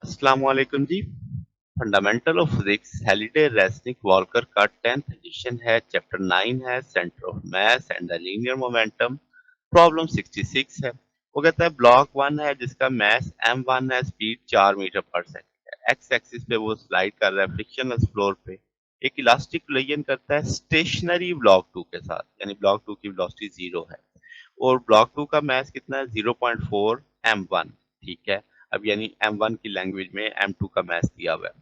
अस्सलाम वालेकुम जी। Fundamental of physics Halliday Resnick Walker का 10th एडिशन है। चैप्टर 9 है centre of mass and the linear momentum. Problem 66 है। वो कहता है ब्लॉक 1 है जिसका मास m1 है, स्पीड 4 मीटर पर सेकंड है। एक्स एक्सिस पे वो स्लाइड कर रहा है फ्रिक्शनलेस फ्लोर पे। एक इलास्टिक कोलिजन करता है स्टेशनरी ब्लॉक 2 के साथ, यानी ब्लॉक 2 की वेलोसिटी 0 है और ब्लॉक 2 का मास कितना है 0.4 m1। ठीक है। अब यानी m1 की लैंग्वेज में m2 का मास दिया हुआ है।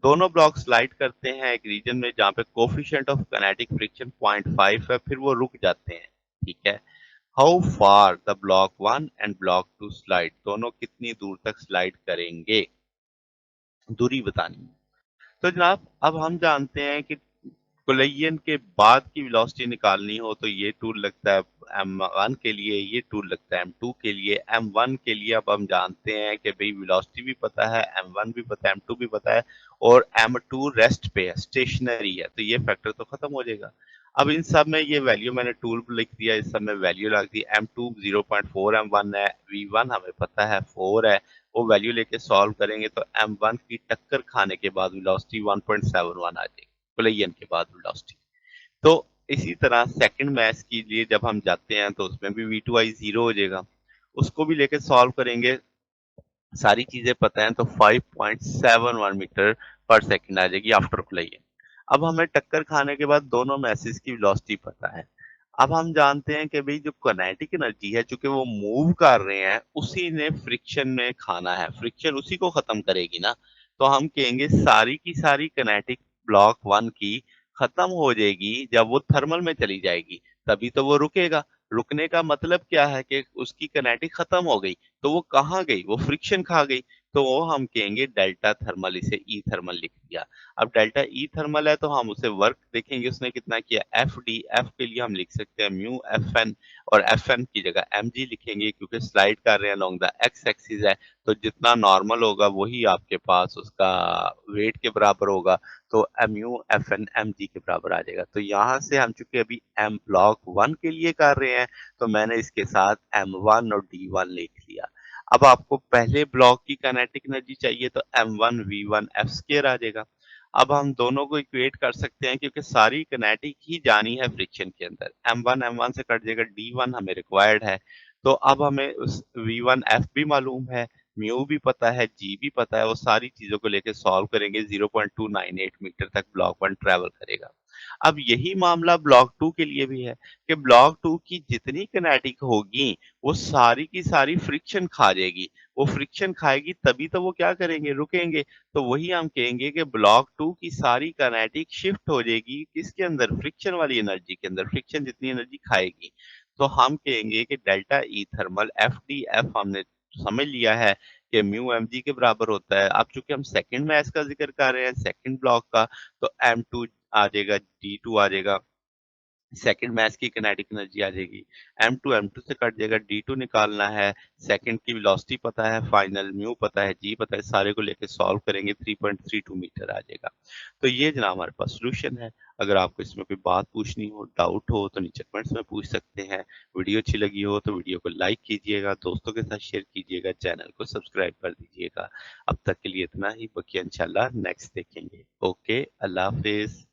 दोनों ब्लॉक स्लाइड करते हैं एक रीजन में जहां पे कोफिशिएंट ऑफ काइनेटिक फ्रिक्शन 0.5 है, फिर वो रुक जाते हैं। ठीक है। How far the block 1 and block 2 slide, दोनों कितनी दूर तक स्लाइड करेंगे, दूरी बतानी है। तो जनाब अब हम जानते हैं कि कोलिजन के बाद की वेलोसिटी निकालनी हो तो ये टूल लगता है m1 के लिए, ये टूल लगता है m2 के लिए। m1 के लिए अब हम जानते हैं कि भाई वेलोसिटी भी पता है, m1 भी पता है, m2 भी पता है और m2 रेस्ट पे है, स्टेशनरी है, तो ये फैक्टर तो खत्म हो जाएगा। अब इन सब में ये वैल्यू मैंने टूल पर लिख दिया, इस सब में वैल्यू लग दी। m2 0.4 m1 है, v1 हमें पता है 4 है। वो वैल्यू लेके सॉल्व करेंगे तो m1 की टक्कर खाने के बाद वेलोसिटी 1.71 आ जाएगी कोलिजन के बाद वेलोसिटी। तो इसी तरह सेकंड मैच के लिए जब हम जाते हैं तो उसमें भी v2i 0 हो जाएगा, उसको भी लेके सॉल्व करेंगे। सारी चीजें पता है तो 5.71 मीटर पर सेकंड आ जाएगी आफ्टर कोलिजन। अब हमें टक्कर खाने के बाद दोनों मैसेज की वेलोसिटी पता है। अब हम जानते हैं कि भाई जो काइनेटिक एनर्जी है, चूंकि वो मूव कर रहे हैं, उसी ने फ्रिक्शन में खाना है, फ्रिक्शन उसी को खत्म करेगी ना। तो हम कहेंगे सारी की सारी काइनेटिक ब्लॉक 1 की खत्म हो जाएगी जब वो थर्मल में चली जाएगी, तभी तो वो रुकेगा। रुकने का मतलब क्या है कि उसकी काइनेटिक खत्म हो गई, तो वो कहाँ गई, वो फ्रिक्शन खा गई। तो वो हम कहेंगे डेल्टा थर्मल, इसे ई थर्मल लिख दिया। अब डेल्टा ई थर्मल है तो हम उसे वर्क देखेंगे उसने कितना किया, एफ डी। एफ के लिए हम लिख सकते हैं म्यू एफ एन, और एफ एन की जगह एम जी लिखेंगे क्योंकि स्लाइड कर रहे हैं अलोंग द एक्स एक्सिस है। तो जितना नॉर्मल होगा वही आपके पास उसका वेट के बराबर होगा, तो M U F N M G के बराबर आ जाएगा। तो यहाँ से हम चूंकि अभी एम ब्लॉक 1 के लिए कर रहे हैं तो मैंने इसके साथ m1 और d1 लिख लिया। अब आपको पहले ब्लॉक की काइनेटिक एनर्जी चाहिए तो m1 v1 f स्क्वायर आ जाएगा। अब हम दोनों को इक्वेट कर सकते हैं क्योंकि सारी काइनेटिक ही जानी है फ्रिक्शन के अंदर। m1 से कट जाएगा, d1 हमें रिक्वायर्ड है। तो अब हमें उस v1 f भी मालूम है, म्यू भी पता है, जी भी पता है, वो सारी चीजों को लेकर सॉल्व करेंगे। 0.298 मीटर तक ब्लॉक 1 ट्रेवल करेगा। अब यही मामला ब्लॉक 2 के लिए भी है कि ब्लॉक 2 की जितनी किनेटिक होगी वो सारी की सारी फ्रिक्शन खा जाएगी। वो फ्रिक्शन खाएगी तभी तो वो क्या करेंगे, रुकेंगे। तो वही हम कहेंगे कि ब्लॉक 2 की सारी किनेटिक शिफ्ट हो जाएगी किसके अंदर, फ्रिक्शन वाली एनर्जी के अंदर। फ्रिक्शन जितनी एनर्जी खाएगी तो हम कहेंगे कि delta E thermal F D F हमने समझ लिया है कि म्यू एम जी के बराबर होता है। अब चूंकि हम सेकंड मैच का जिक्र कर रहे हैं, सेकंड ब्लॉक का, तो एम टू आ जाएगा, D2 आ जाएगा, सेकंड मैच की किनेटिक एनर्जी आ जाएगी। M2 से कट जाएगा, D2 निकालना है। सेकंड की वेलोसिटी पता है, फाइनल म्यू पता है, जी पता है, सारे को लेके सॉल्व करेंगे 3.32 मीटर आ जाएगा। तो ये जनाब हमारे पास सोल्यूशन है। अगर आपको इसमें कोई बात पूछनी हो, डाउट हो तो नीचे कमेंट्स में पूछ सकते हैं। वीडियो अच्छी लगी हो तो वीडियो को लाइक कीजिएगा, दोस्तों के साथ शेयर कीजिएगा, चैनल को सब्सक्राइब कर दीजिएगा। अब तक के लिए इतना ही, बाकी इंशाल्लाह नेक्स्ट देखेंगे। ओके, अल्लाह हाफिज।